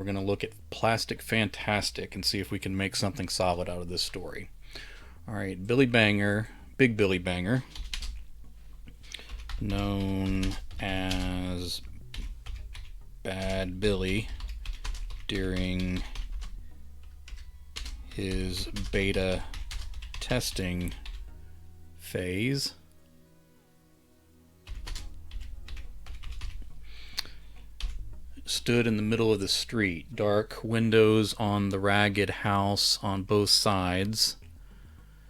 We're going to look at Plastic Fantastic and see if we can make something solid out of this story. Alright, Billy Banger, Big Billy Banger, known as Bad Billy during his beta testing phase, stood in the middle of the street, dark windows on the ragged house on both sides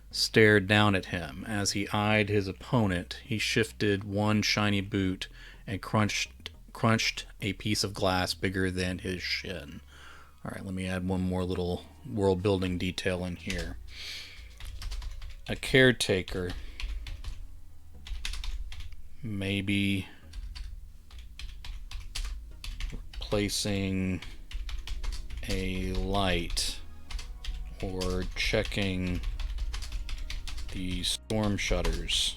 stared down at him. As he eyed his opponent, he shifted one shiny boot and crunched a piece of glass bigger than his shin. Alright, let me add one more little world building detail in here. A caretaker, maybe replacing a light or checking the storm shutters,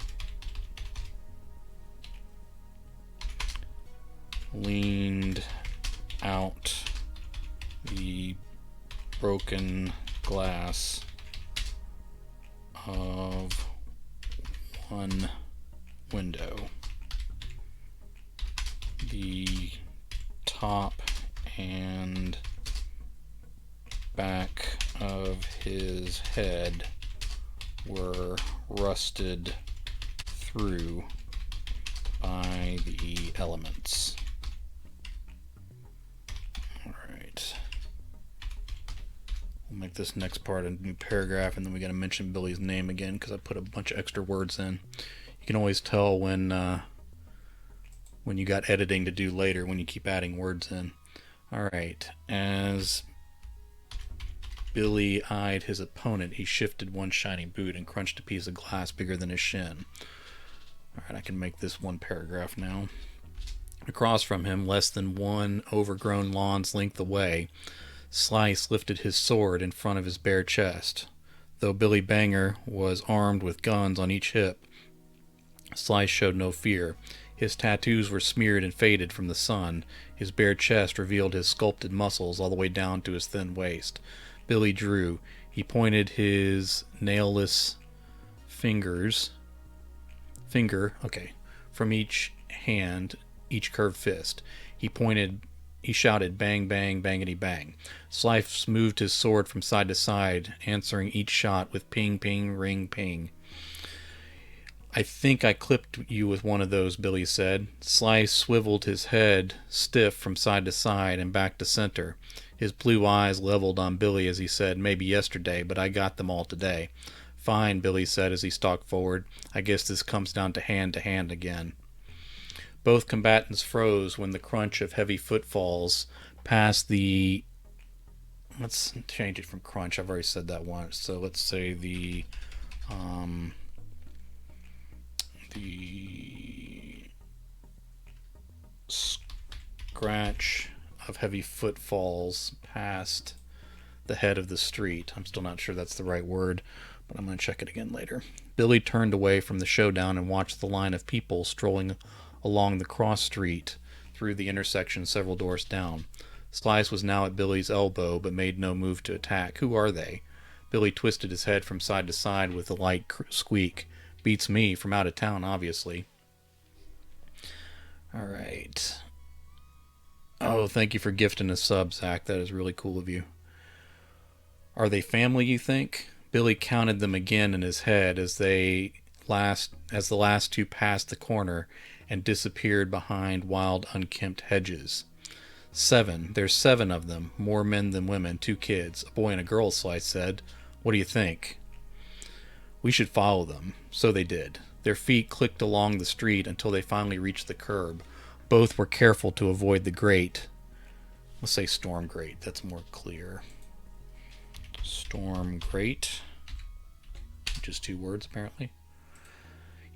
leaned out the broken glass of one window. The top and back of his head were rusted through by the elements. Alright. We'll make this next part a new paragraph, and then we gotta mention Billy's name again because I put a bunch of extra words in. You can always tell when you got editing to do later when you keep adding words in. Alright, as Billy eyed his opponent, he shifted one shiny boot and crunched a piece of glass bigger than his shin. Alright, I can make this one paragraph now. Across from him, less than one overgrown lawn's length away, Slice lifted his sword in front of his bare chest. Though Billy Banger was armed with guns on each hip, Slice showed no fear. His tattoos were smeared and faded from the sun. His bare chest revealed his sculpted muscles all the way down to his thin waist. Billy drew. He pointed his nailless from each hand, each curved fist. He shouted, bang, bang, bangity, bang. Slice moved his sword from side to side, answering each shot with ping, ping, ring, ping. I think I clipped you with one of those, Billy said. Slice swiveled his head stiff from side to side and back to center. His blue eyes leveled on Billy as he said, maybe yesterday, but I got them all today. Fine, Billy said as he stalked forward. I guess this comes down to hand again. Both combatants froze when the crunch of heavy footfalls passed the... Let's change it from crunch. I've already said that once. So let's say the scratch of heavy footfalls past the head of the street. I'm still not sure that's the right word, but I'm going to check it again later. Billy turned away from the showdown and watched the line of people strolling along the cross street through the intersection several doors down. Slice was now at Billy's elbow, but made no move to attack. Who are they? Billy twisted his head from side to side with a light squeak. Beats me, from out of town, obviously. Alright. Oh, thank you for gifting a sub, Zach. That is really cool of you. Are they family, you think? Billy counted them again in his head as the last two passed the corner and disappeared behind wild, unkempt hedges. 7. There's 7 of them, more men than women, 2 kids, a boy and a girl, Slice said. What do you think? We should follow them. So they did. Their feet clicked along the street until they finally reached the curb. Both were careful to avoid the grate. Let's say storm grate. That's more clear. Storm grate. Just 2 words, apparently.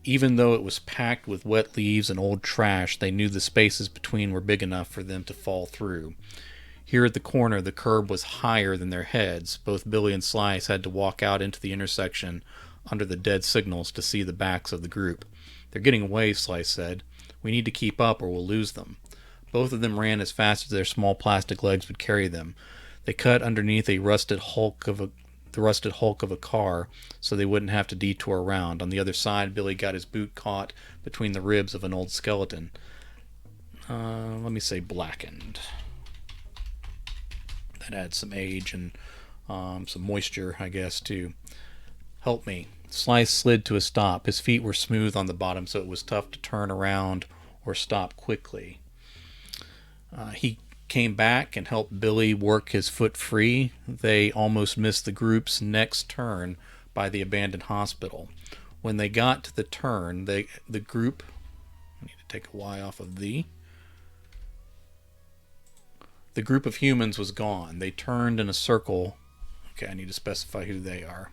Even though it was packed with wet leaves and old trash, they knew the spaces between were big enough for them to fall through. Here at the corner, the curb was higher than their heads. Both Billy and Slice had to walk out into the intersection under the dead signals to see the backs of the group. They're getting away, Slice said. We need to keep up or we'll lose them. Both of them ran as fast as their small plastic legs would carry them. They cut underneath the rusted hulk of a car so they wouldn't have to detour around. On the other side, Billy got his boot caught between the ribs of an old skeleton. Let me say blackened. That adds some age and some moisture, I guess, too. Help me. Slice slid to a stop. His feet were smooth on the bottom, so it was tough to turn around or stop quickly. He came back and helped Billy work his foot free. They almost missed the group's next turn by the abandoned hospital. When they got to the turn, the group... I need to take a Y off of the... The group of humans was gone. They turned in a circle. Okay, I need to specify who they are.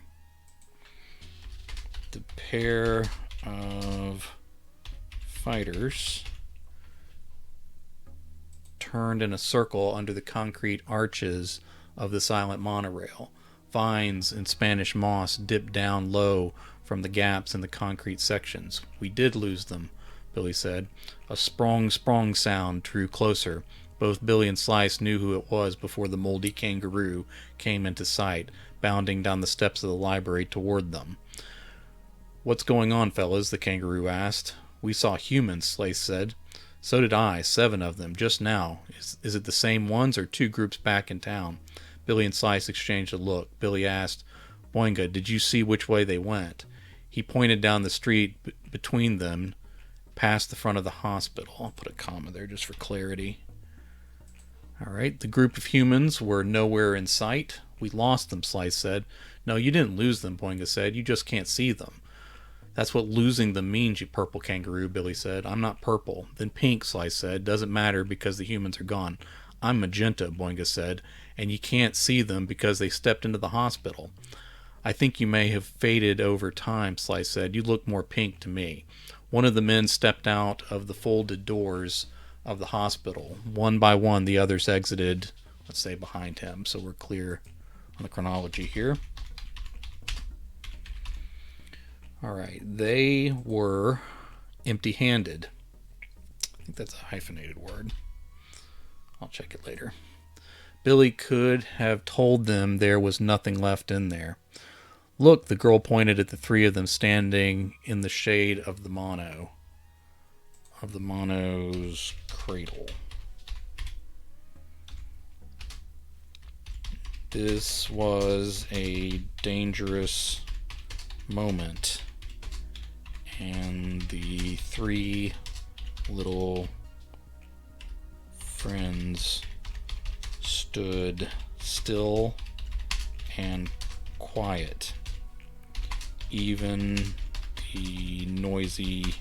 The pair of fighters turned in a circle under the concrete arches of the silent monorail. Vines and Spanish moss dipped down low from the gaps in the concrete sections. We did lose them, Billy said. A sprong sound drew closer. Both Billy and Slice knew who it was before the moldy kangaroo came into sight, bounding down the steps of the library toward them. What's going on, fellas? The kangaroo asked. We saw humans, Slice said. So did I, 7 of them, just now. Is it the same ones or 2 groups back in town? Billy and Slice exchanged a look. Billy asked, Boinga, did you see which way they went? He pointed down the street between them, past the front of the hospital. I'll put a comma there just for clarity. Alright, the group of humans were nowhere in sight. We lost them, Slice said. No, you didn't lose them, Boinga said. You just can't see them. That's what losing them means, you purple kangaroo, Billy said. I'm not purple. Then pink, Slice said. Doesn't matter because the humans are gone. I'm magenta, Boinga said, and you can't see them because they stepped into the hospital. I think you may have faded over time, Slice said. You look more pink to me. One of the men stepped out of the folded doors of the hospital. One by one, the others exited, let's say, behind him, so we're clear on the chronology here. Alright, they were empty-handed. I think that's a hyphenated word. I'll check it later. Billy could have told them there was nothing left in there. Look, the girl pointed at the 3 of them standing in the shade of the mono's cradle. This was a dangerous moment, and the 3 little friends stood still and quiet. Even the noisy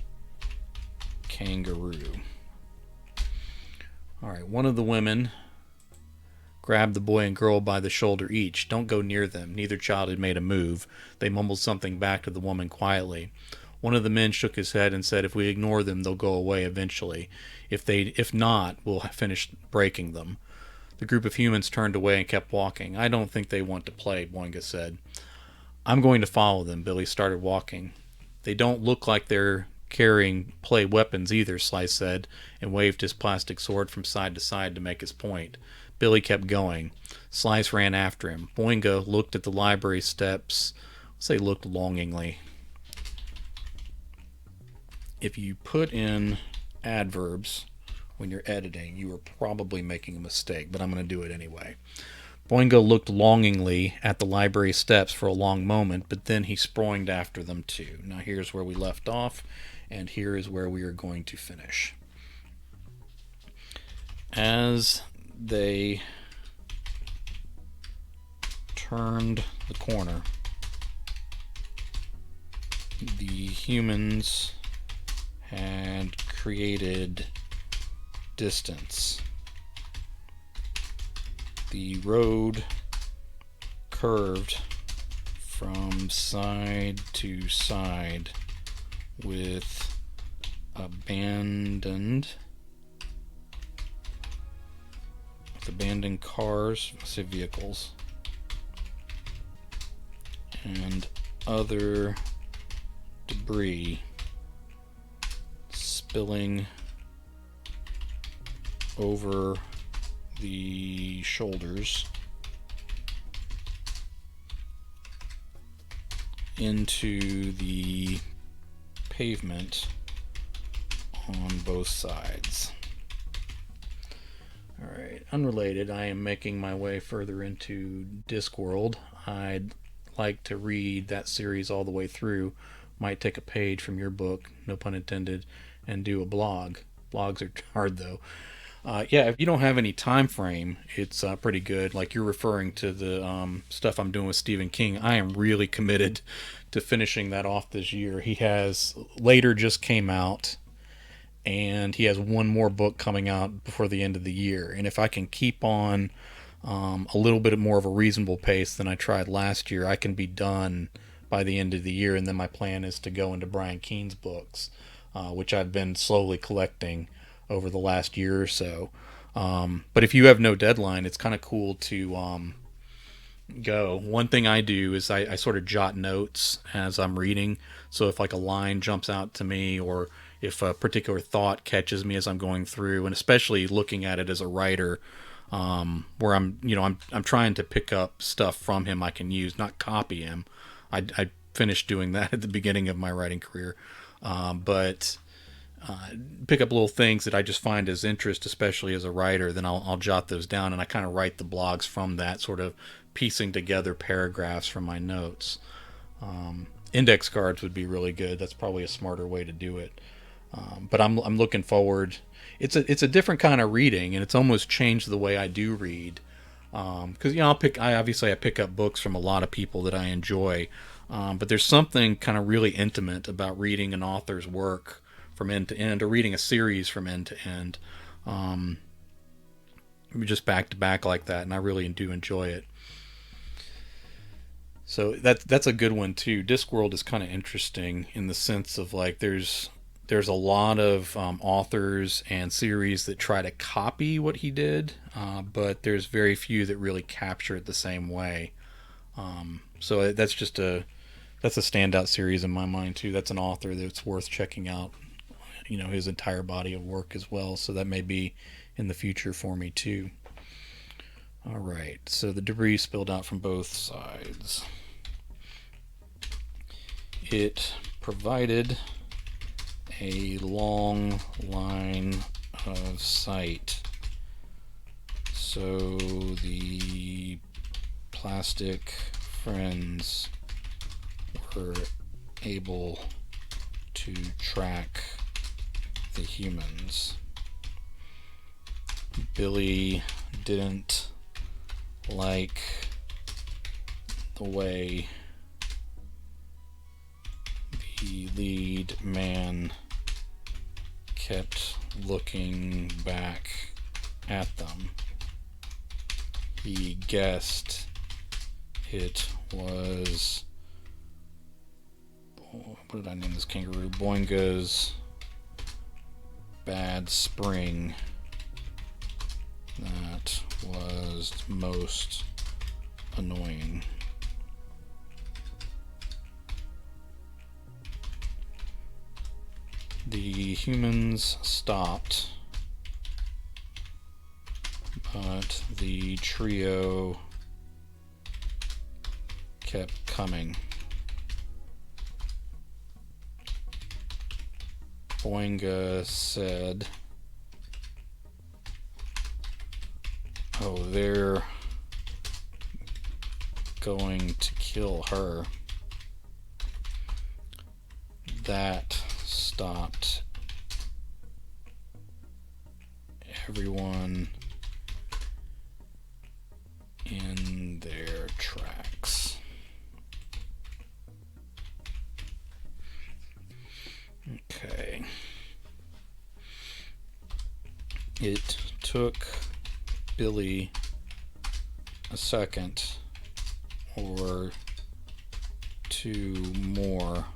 kangaroo. Alright, one of the women grabbed the boy and girl by the shoulder each. Don't go near them. Neither child had made a move. They mumbled something back to the woman quietly. One of the men shook his head and said, if we ignore them, they'll go away eventually. If not, we'll finish breaking them. The group of humans turned away and kept walking. I don't think they want to play, Boinga said. I'm going to follow them. Billy started walking. They don't look like they're carrying play weapons either, Slice said, and waved his plastic sword from side to side to make his point. Billy kept going. Slice ran after him. Boinga looked at the library steps. Let's say looked longingly. If you put in adverbs when you're editing, you are probably making a mistake, but I'm going to do it anyway. Boinga looked longingly at the library steps for a long moment, but then he sproinged after them too. Now here's where we left off, and here is where we are going to finish. As they turned the corner, the humans had created distance. The road curved from side to side with abandoned cars, I say vehicles, and other debris spilling over the shoulders into the pavement on both sides. Alright, unrelated, I am making my way further into Discworld. I'd like to read that series all the way through. Might take a page from your book, no pun intended, and do a blog. Blogs are hard though. Yeah, if you don't have any time frame, it's pretty good. Like you're referring to the stuff I'm doing with Stephen King. I am really committed to finishing that off this year. He has Later just came out, and he has one more book coming out before the end of the year. And if I can keep on a little bit more of a reasonable pace than I tried last year, I can be done by the end of the year. And then my plan is to go into Brian Keene's books, which I've been slowly collecting over the last year or so. But if you have no deadline, it's kind of cool to go. One thing I do is I sort of jot notes as I'm reading. So if like a line jumps out to me, or if a particular thought catches me as I'm going through, and especially looking at it as a writer, where I'm trying to pick up stuff from him I can use, not copy him. I finished doing that at the beginning of my writing career, but pick up little things that I just find as interest, especially as a writer. Then I'll jot those down, and I kind of write the blogs from that, sort of piecing together paragraphs from my notes. Index cards would be really good. That's probably a smarter way to do it. But I'm looking forward. It's a different kind of reading, and it's almost changed the way I do read. Because I pick up books from a lot of people that I enjoy, but there's something kind of really intimate about reading an author's work from end to end, or reading a series from end to end, just back to back like that, and I really do enjoy it. So that's a good one too. Discworld is kind of interesting in the sense of like there's a lot of authors and series that try to copy what he did, but there's very few that really capture it the same way. So that's a standout series in my mind too. That's an author that's worth checking out, his entire body of work as well. So that may be in the future for me too. All right, so the debris spilled out from both sides. It provided a long line of sight, so the plastic friends were able to track the humans. Billy didn't like the way the lead man kept looking back at them. He guessed it was, what did I name this kangaroo? Boinga's bad spring that was most annoying. The humans stopped, but the trio kept coming. Boinga said, "Oh, they're going to kill her." That stopped everyone in their tracks. Okay. It took Billy a second or two more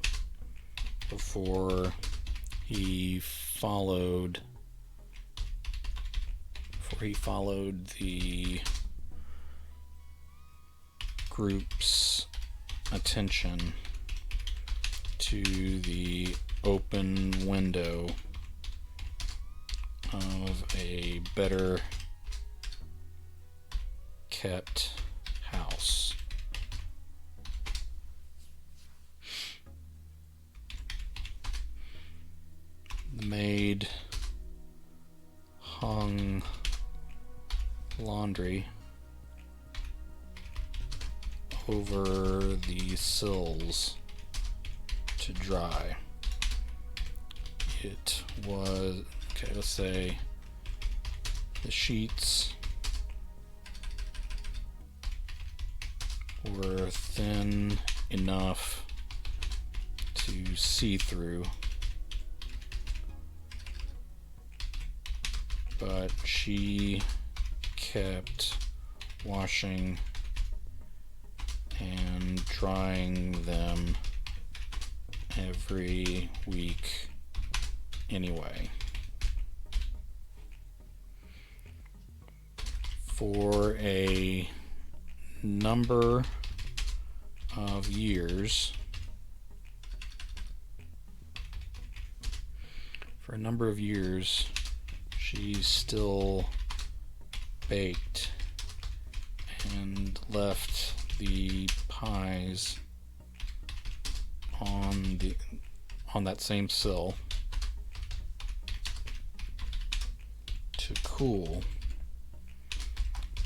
before he followed the group's attention to the open window of a a better kept house. The maid hung laundry over the sills to dry. It was, okay, let's say the sheets were thin enough to see through, but she kept washing and drying them every week anyway. For a number of years, she still baked and left the pies on that same sill to cool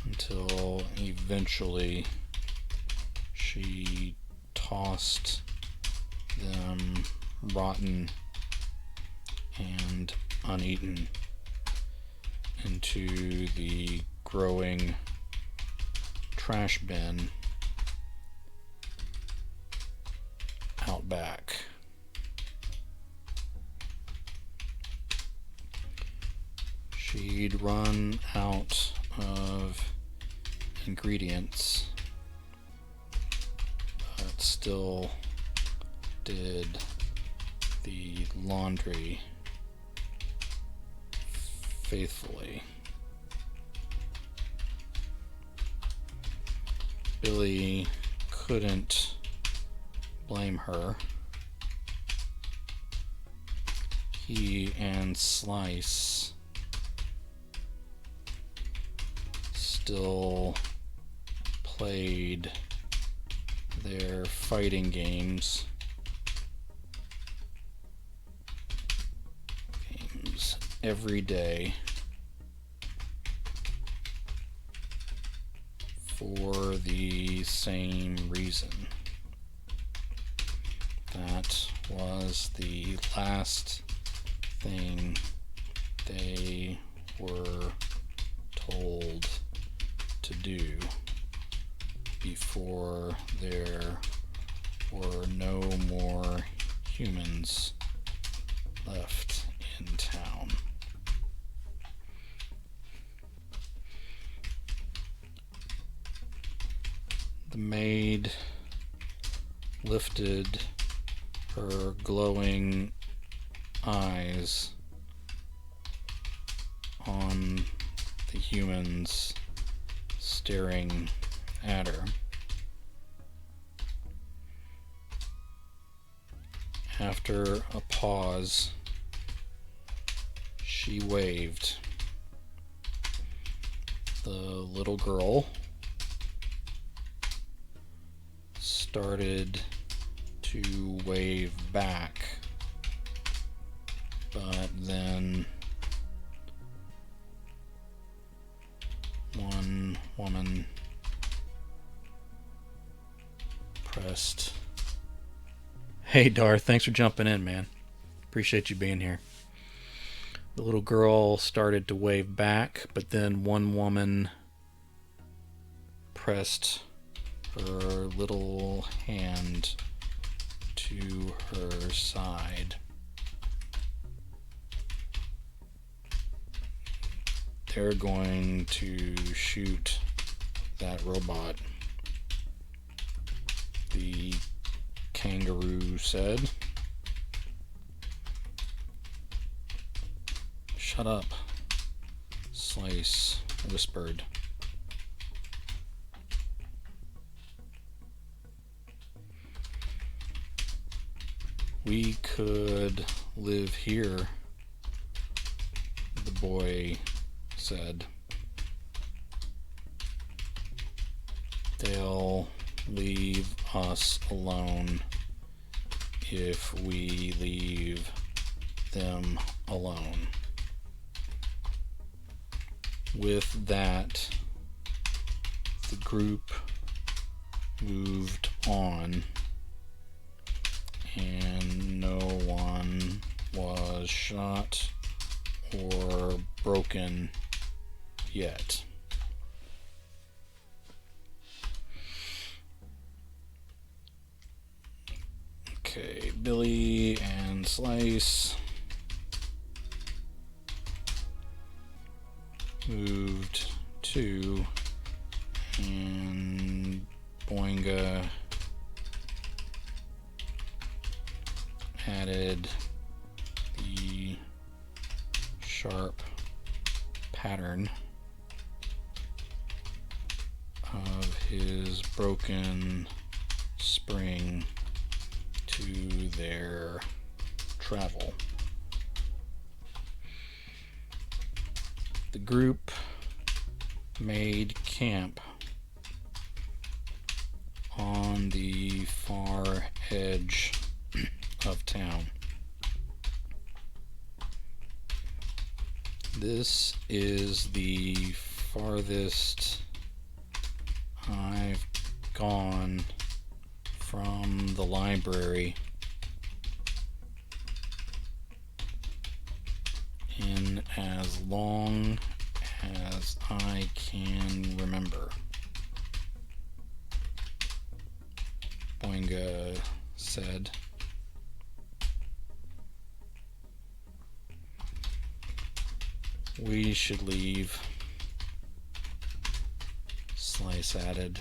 until eventually she tossed them rotten and uneaten into the growing trash bin out back. She'd run out of ingredients, but still did the laundry faithfully. Billy couldn't blame her. He and Slice still played their fighting games every day for the same reason. That was the last thing they were told to do before there were no more humans left in town. The maid lifted her glowing eyes on the humans staring at her. After a pause, she waved. The little girl started to wave back, but then one woman pressed. Hey Darth, thanks for jumping in, man. Appreciate you being here. The little girl started to wave back, but then one woman pressed her little hand to her side. They're going to shoot that robot, the kangaroo said. Shut up, Slice whispered. We could live here, the boy said. They'll leave us alone if we leave them alone. With that, the group moved on, and no one was shot or broken yet. Okay, Billy and Slice moved to, and Boinga added the sharp pattern of his broken spring to their travel. The group made camp on the far edge of town. This is the farthest I've gone from the library in as long as I can remember, Boinga said. We should leave, Slice added.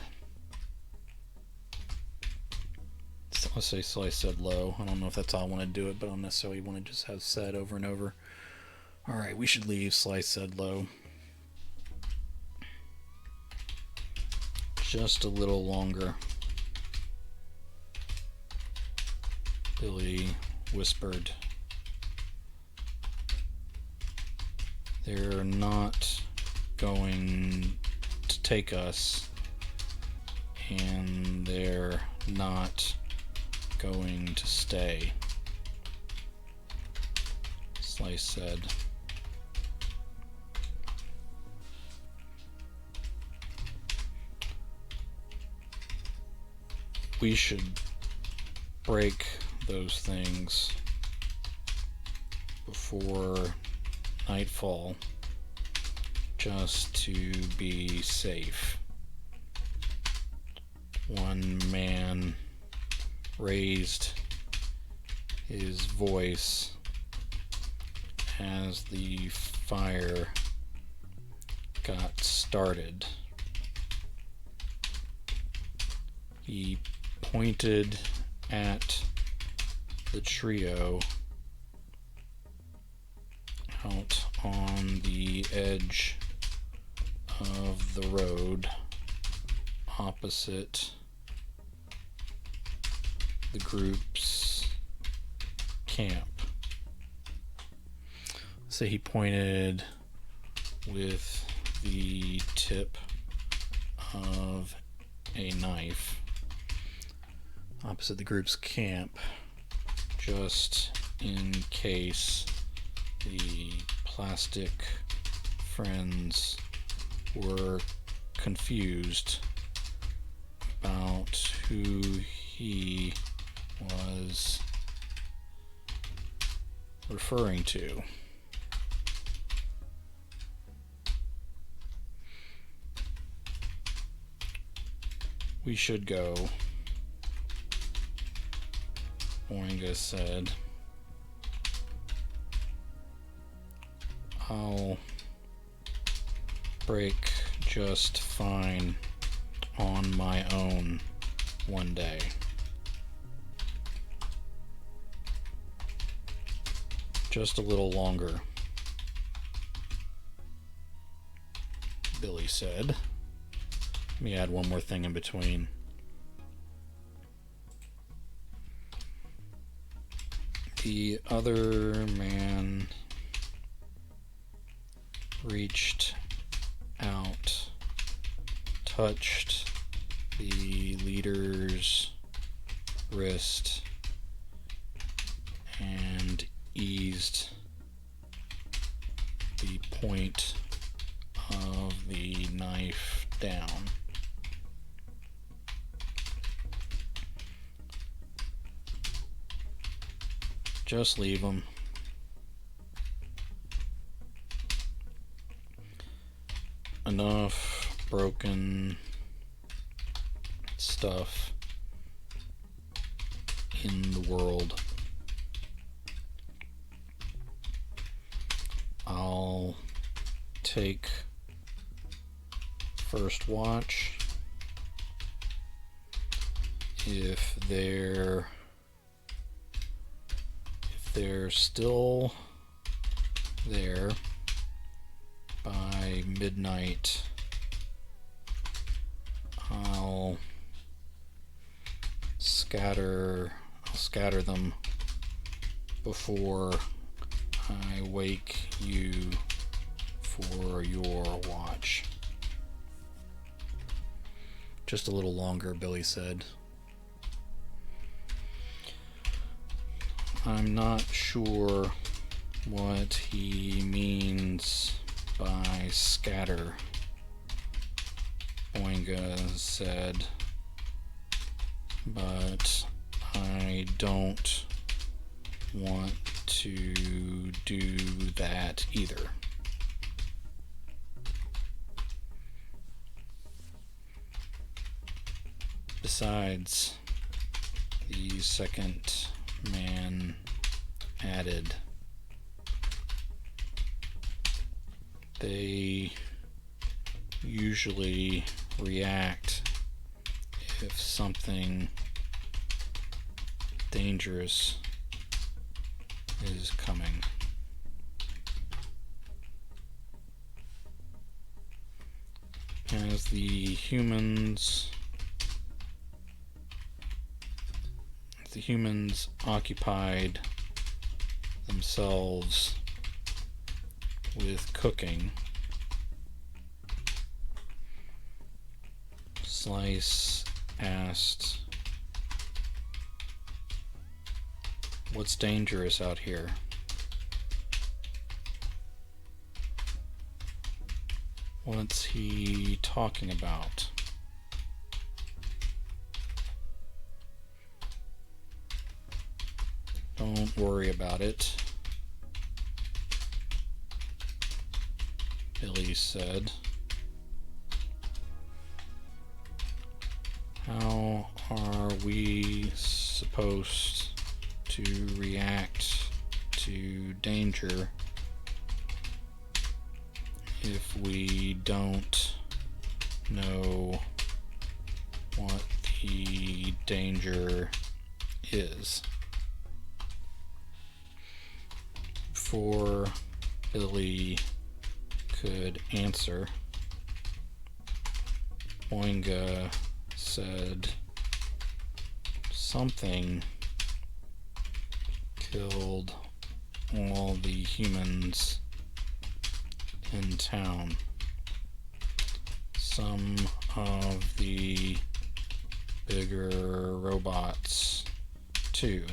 Let's say Slice said low. I don't know if that's how I want to do it, but I don't necessarily want to just have said over and over. Alright, we should leave, Slice said low. Just a little longer, Billy whispered. They're not going to take us, and they're not going to stay, Slice said. We should break those things before nightfall, just to be safe. One man raised his voice as the fire got started. He pointed at the trio out on the edge of the road opposite the group's camp. So he pointed with the tip of a knife opposite the group's camp, just in case the plastic friends were confused about who he was referring to. We should go, Boinga said. I'll break just fine on my own one day. Just a little longer, Billy said. Let me add one more thing in between. The other man reached out, touched the leader's wrist, and eased the point of the knife down. Just leave them. Enough broken stuff in the world. I'll take first watch. If they're still there by midnight, I'll scatter them before I wake you for your watch. Just a little longer, Billy said. I'm not sure what he means by scatter, Boinga said, but I don't want to do that either. Besides, the second man added, they usually react if something dangerous is coming. As the humans occupied themselves with cooking, Slice asked, "What's dangerous out here?" What's he talking about? Don't worry about it, Billy said. How are we supposed to react to danger if we don't know what the danger is? Before Billy could answer, Boinga said something killed all the humans in town. Some of the bigger robots too.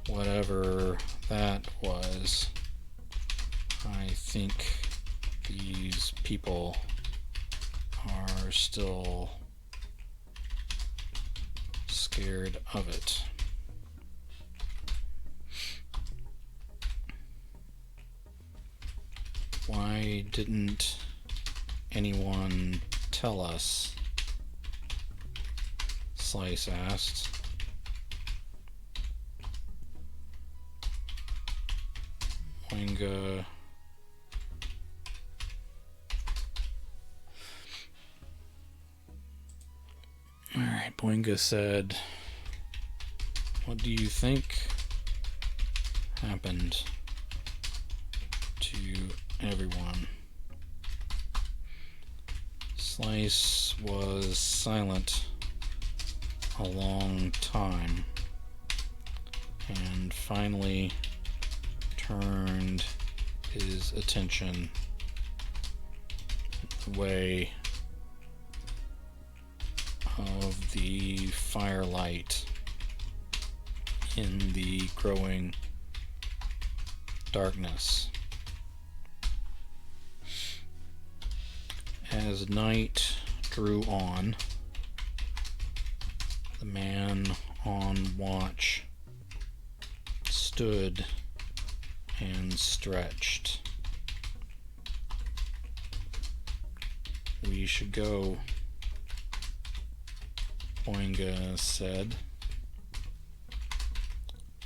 Whatever that was, I think these people are still scared of it. Why didn't anyone tell us? Slice asked. Boinga Alright, Boinga said, "What do you think happened to everyone?" Slice was silent a long time and finally turned his attention away of the firelight in the growing darkness. As night drew on, the man on watch stood and stretched. "We should go," Boinga said.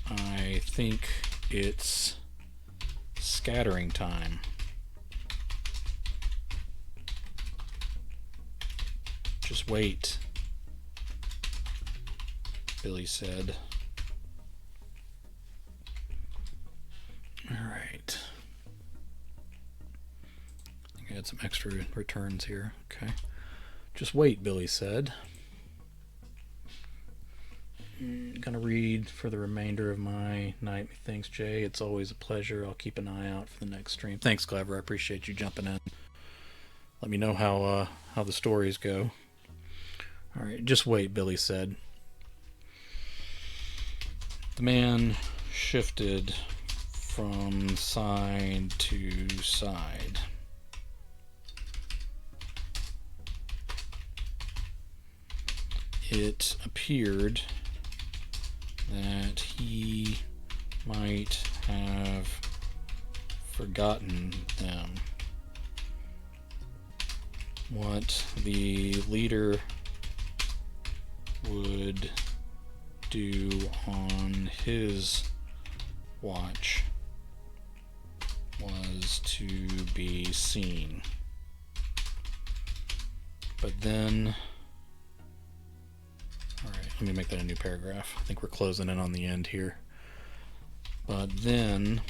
"I think it's scattering time." "Just wait," Billy said. Alright. I think I had some extra returns here. Okay. "Just wait," Billy said. Gonna read for the remainder of my night. Thanks, Jay. It's always a pleasure. I'll keep an eye out for the next stream. Thanks, Clever. I appreciate you jumping in. Let me know how the stories go. Alright, "Just wait," Billy said. The man shifted from side to side. It appeared that he might have forgotten them. What the leader would do on his watch was to be seen. But then, alright, let me make that a new paragraph. I think we're closing in on the end here. But then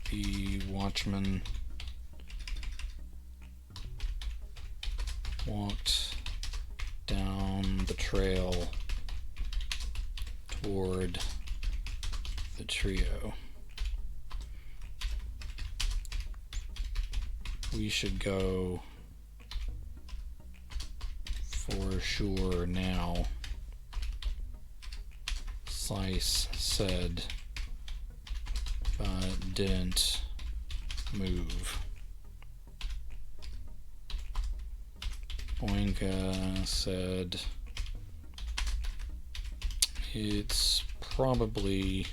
the watchman walked down the trail toward the trio. "We should go for sure now," Slice said, but didn't move. Boinga said, "It's probably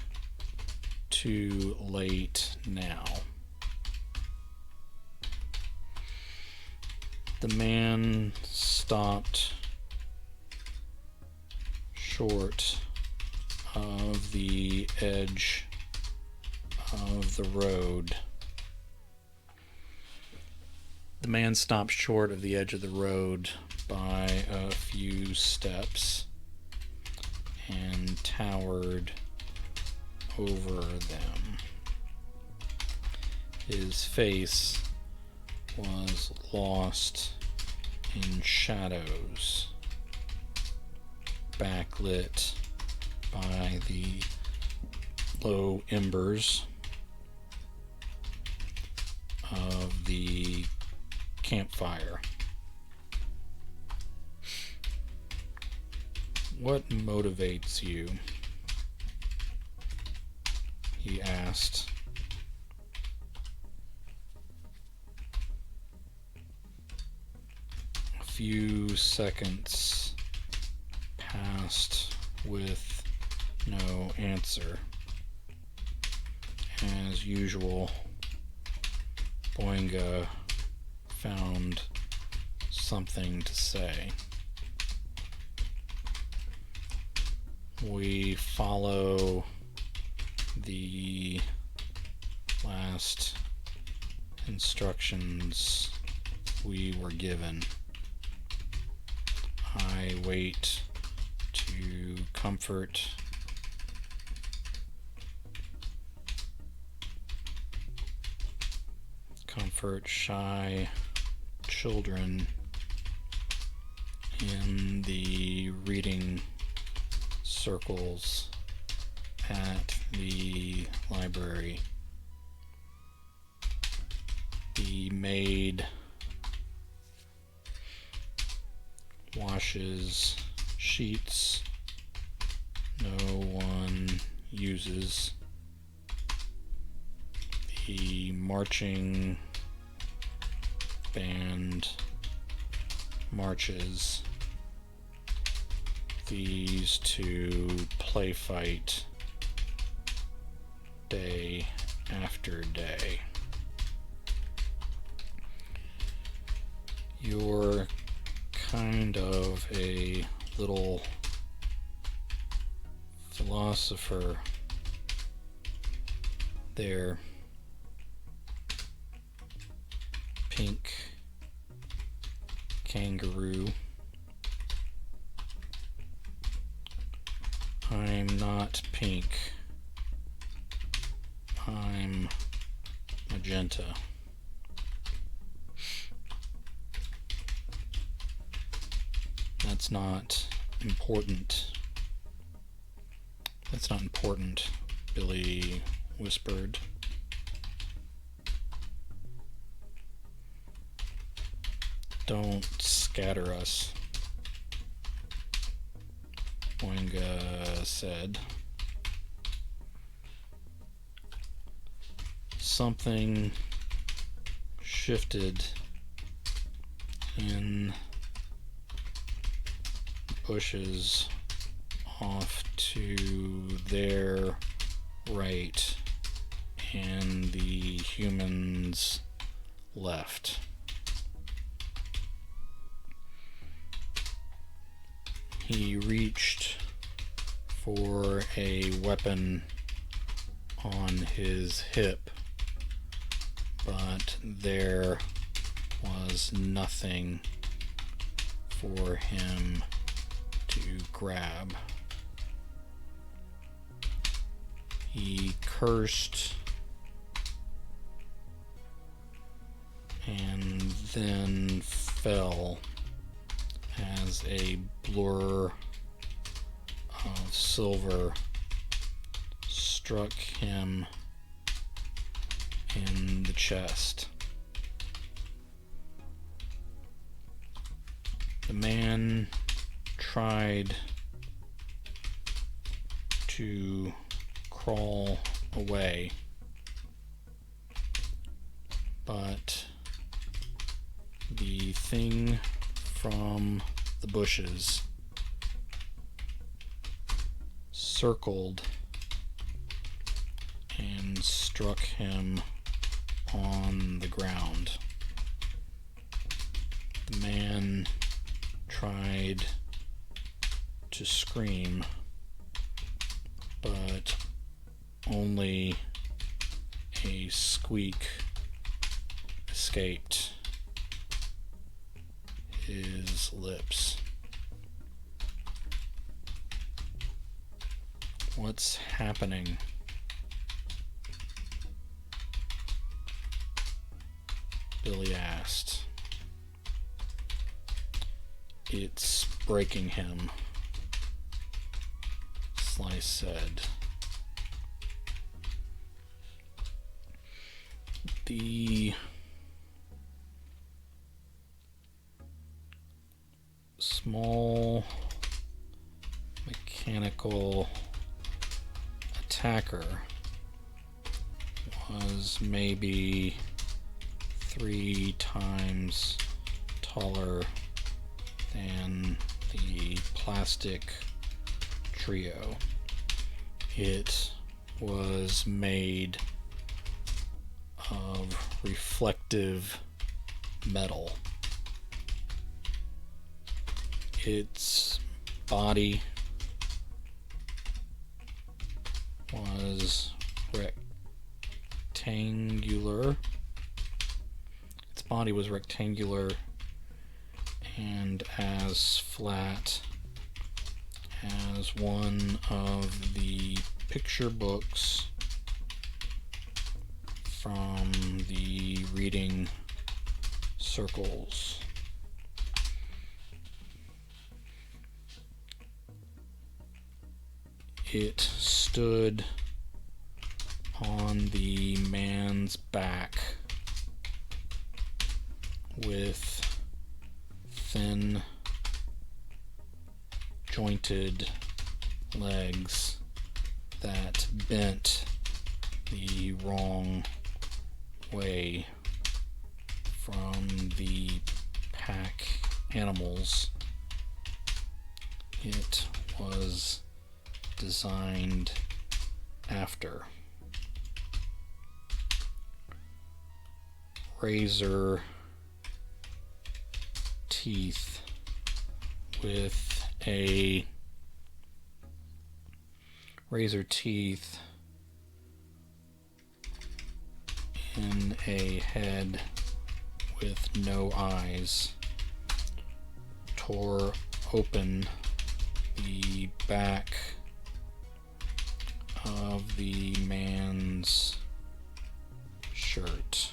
too late now." The man stopped short of the edge of the road. The man stopped short of the edge of the road by a few steps and towered over them. His face was lost in shadows, backlit by the low embers of the campfire. "What motivates you?" he asked. A few seconds passed with no answer. As usual, Boinga found something to say. "We follow the last instructions we were given. I wait to comfort shy children in the reading circles at the library. The maid washes sheets no one uses. The marching band marches. These two play fight day after day. You're kind of a little philosopher there. Pink kangaroo. I'm not pink. I'm magenta. That's not important. That's not important, Billy whispered. Don't scatter us, Boinga said. Something shifted in bushes off to their right, and the humans left. He reached for a weapon on his hip, but there was nothing for him to grab. He cursed and then fell as a blur of silver struck him in the chest. The man tried to crawl away, but the thing from the bushes circled and struck him on the ground. The man tried to scream, but only a squeak escaped his lips. What's happening? Billy asked. It's breaking him, Slice said. The small mechanical attacker was maybe 3 times taller than the plastic trio. It was made of reflective metal. Its body was rectangular. Its body was rectangular and as flat as one of the picture books from the reading circles. it stood on the man's back with thin, jointed legs that bent the wrong way from the pack animals it was designed after. Razor teeth with a razor teeth in a head with no eyes tore open the back of the man's shirt.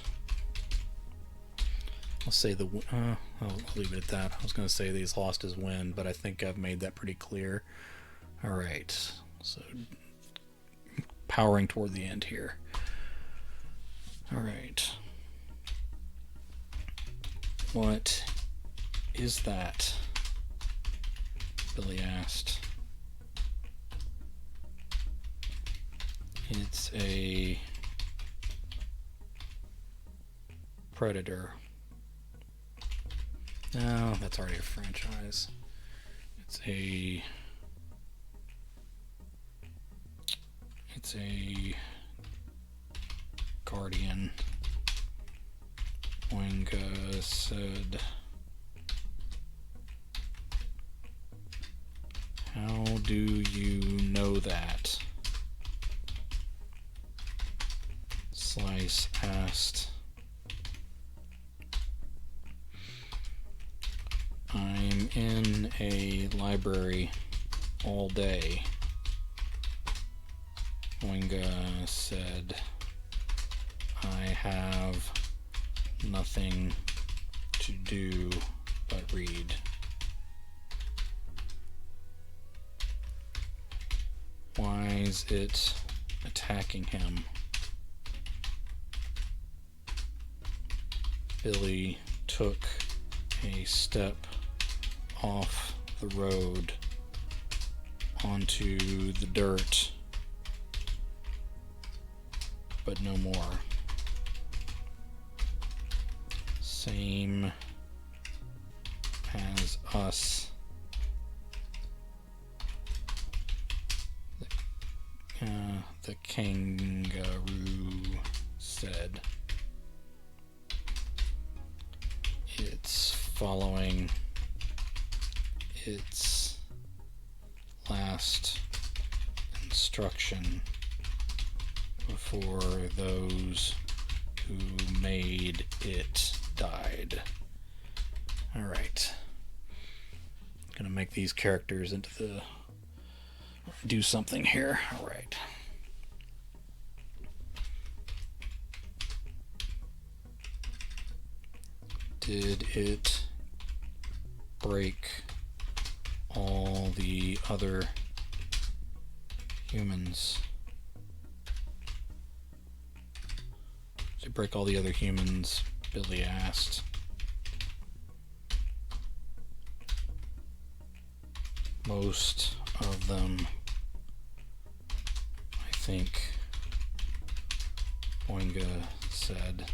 I'll say I'll leave it at that. I was going to say that he's lost his wind, but I think I've made that pretty clear. All right, so powering toward the end here. All right. What is that? Billy asked. It's a predator. No, that's already a franchise. It's a guardian. Oinga said, "How do you know that?" Slice asked. "I'm in a library all day," Oinga said. "I have nothing to do but read." "Why is it attacking him?" Billy took a step off the road onto the dirt, but no more. "Same as us," the kangaroo said. "It's following its last instruction before those who made it died." All right. Gonna make these characters into the do something here. All right. Did it break all the other humans? Did it break all the other humans? Billy asked. "Most of them, I think," Oinga said.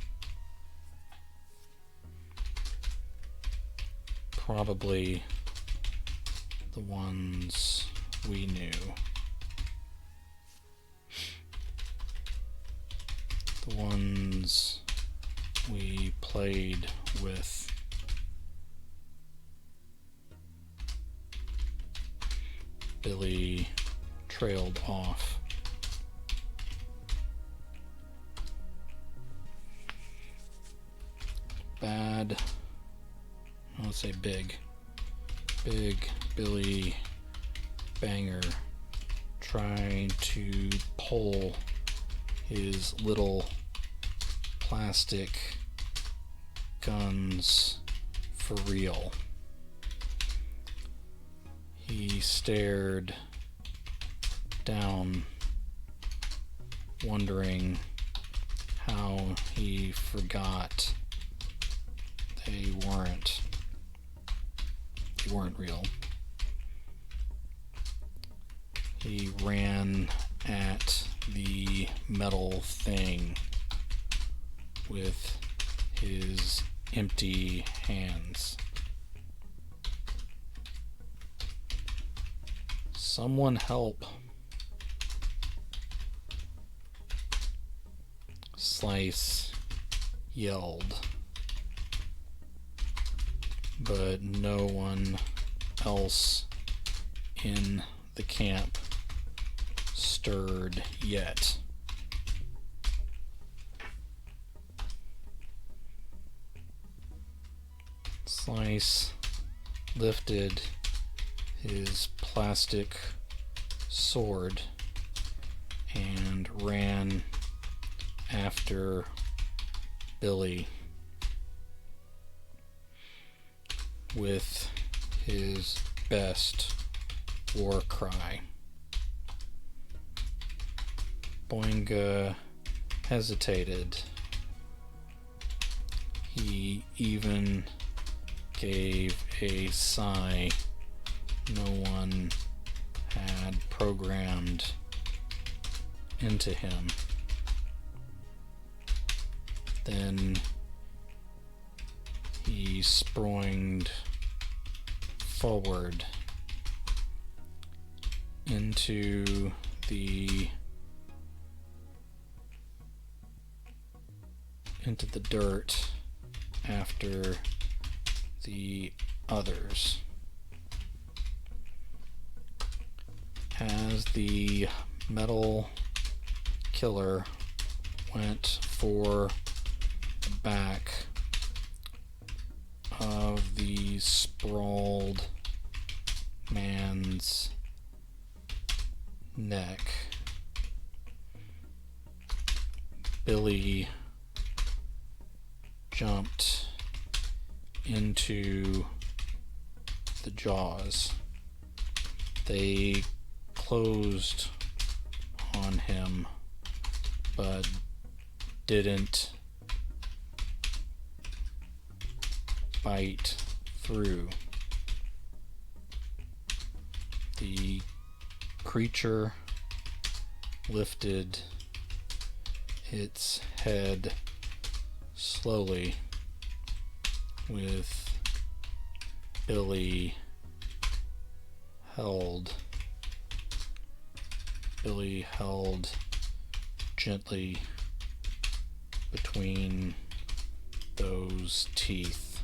"Probably the ones we knew. The ones we played with." Billy trailed off. Bad, let's say big Billy Banger tried to pull his little plastic guns for real. He stared down, wondering how he forgot they weren't real. He ran at the metal thing with his empty hands. Someone help. Slice yelled, but no one else in the camp stirred yet. Slice lifted his plastic sword and ran after Billy with his best war cry. Boinga hesitated. He even gave a sigh no one had programmed into him. Then he sprung forward into the dirt after the others. As the metal killer went for the back of the sprawled man's neck, Billy jumped into the jaws. They closed on him, but didn't bite through. The creature lifted its head slowly, with Billy held gently between those teeth.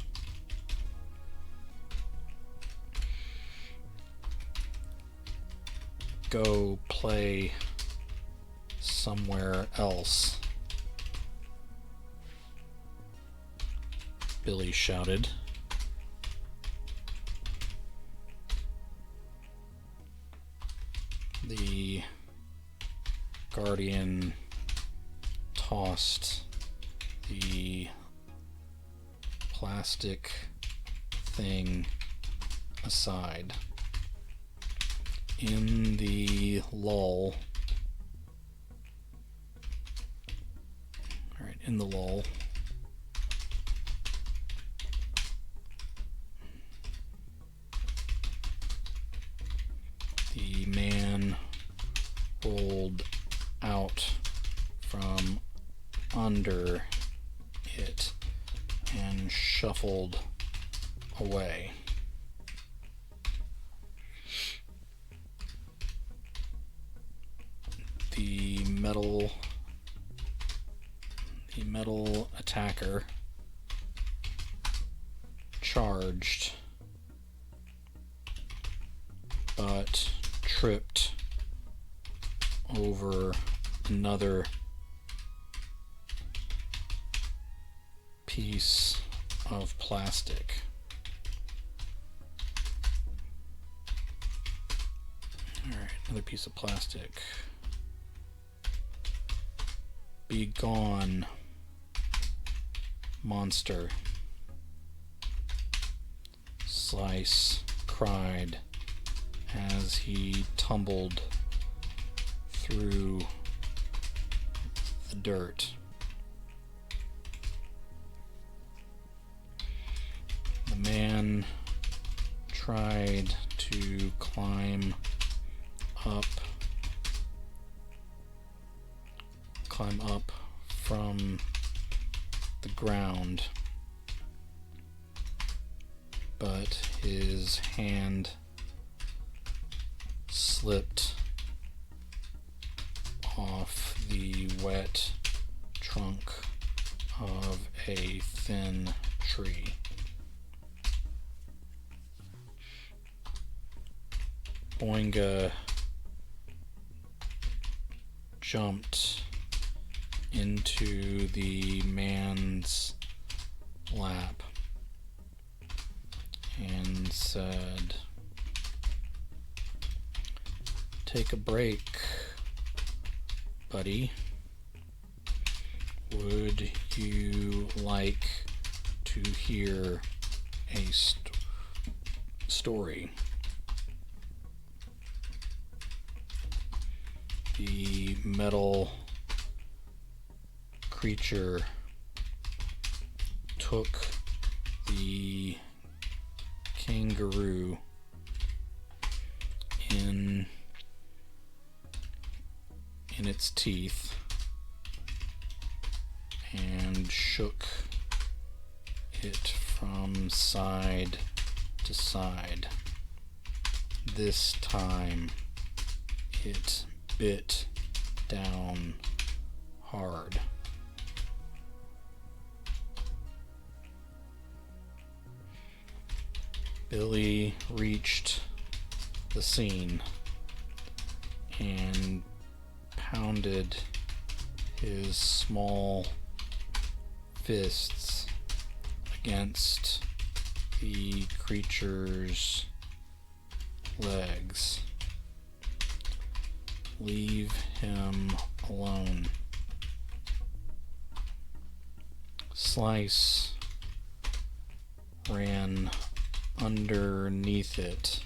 Go play somewhere else, Billy shouted. The guardian tossed the plastic thing aside. In the lull, the man rolled out from under it and shuffled away. The metal attacker charged, but tripped over another piece of plastic. Alright, another piece of plastic. Be gone, monster, Slice cried as he tumbled through the dirt. The man tried to climb up from the ground, but his hand slipped off the wet trunk of a thin tree. Boinga jumped into the man's lap and said, "Take a break, buddy. Would you like to hear a story?" The metal creature took the kangaroo in its teeth and shook it from side to side. This time it bit down hard. Billy reached the scene and pounded his small fists against the creature's legs. "Leave him alone." Slice ran underneath it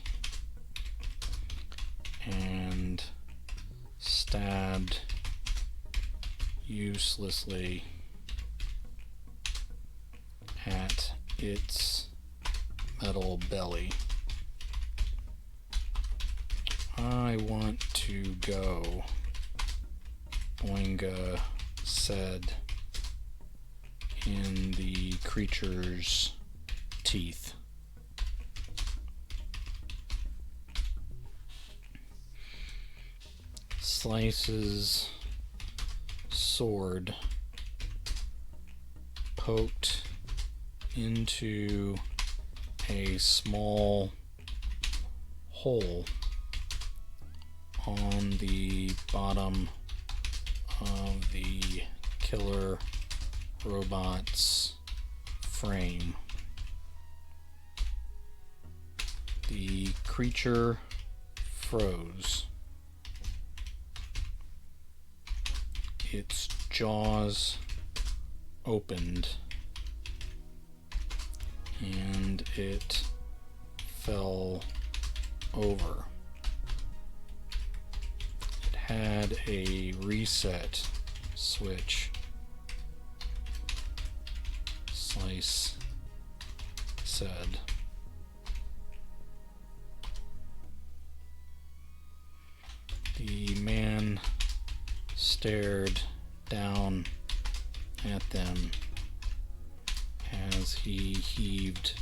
and stabbed uselessly at its metal belly. "I want to go," Boinga said in the creature's teeth. Slice's sword poked into a small hole on the bottom of the killer robot's frame. The creature froze. Its jaws opened and it fell over. It had a reset switch, Slice said. The man stared down at them as he heaved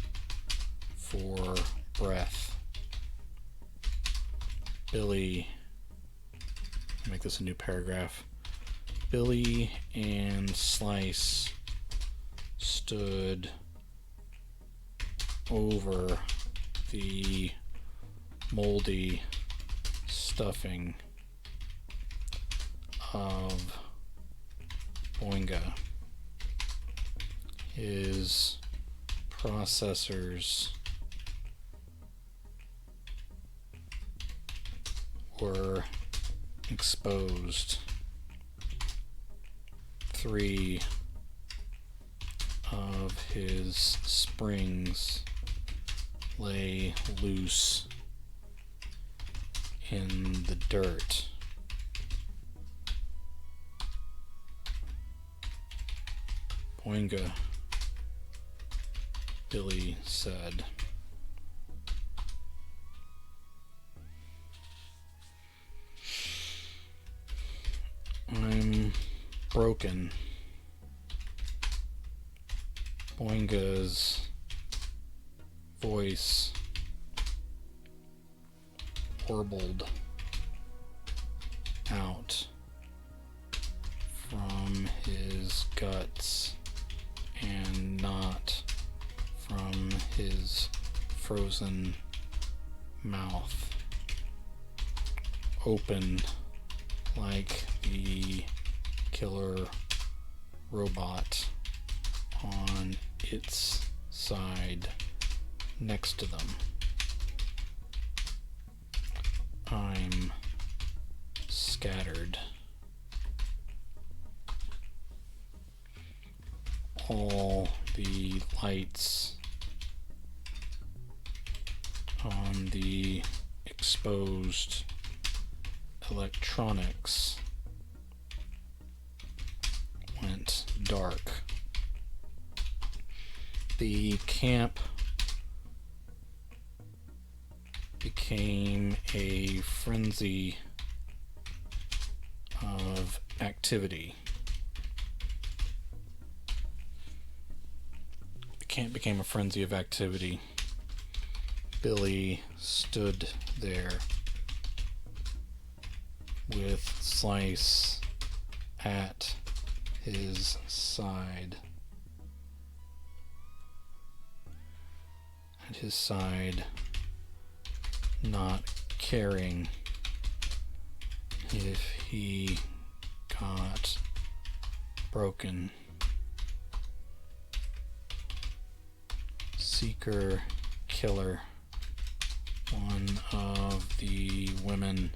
for breath. Billy, make this a new paragraph. Billy and Slice stood over the moldy stuffing of Boinga. His processors were exposed. 3 of his springs lay loose in the dirt Boinga, Billy said. I'm broken. Boinga's voice warbled out from his guts and not from his frozen mouth, open like the killer robot on its side next to them. I'm scattered. All the lights on the exposed electronics went dark. The camp became a frenzy of activity. The camp became a frenzy of activity. Billy stood there with Slice at his side. At his side, not caring if he got broken. Seeker Killer, one of the women,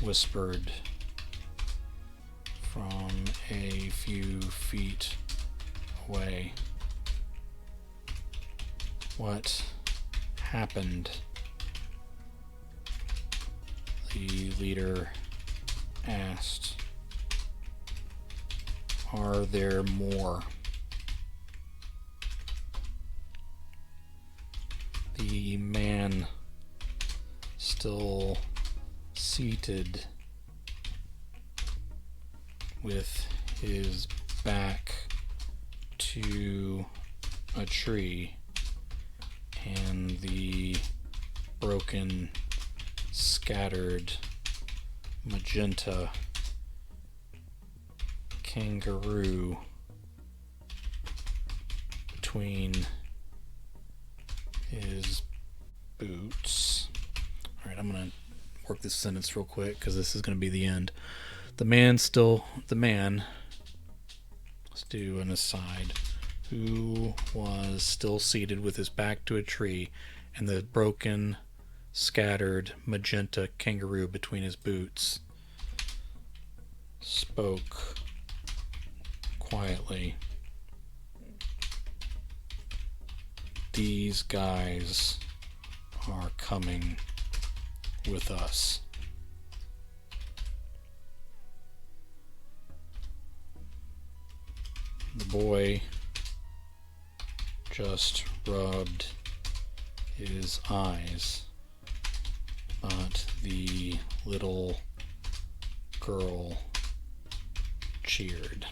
whispered from a few feet away. What happened? The leader asked. Are there more? The man, still seated with his back to a tree, and the broken, scattered magenta kangaroo between his boots. Alright, I'm going to work this sentence real quick because this is going to be the end. The man, let's do an aside, who was still seated with his back to a tree and the broken, scattered magenta kangaroo between his boots, spoke quietly. These guys are coming with us. The boy just rubbed his eyes, but the little girl cheered.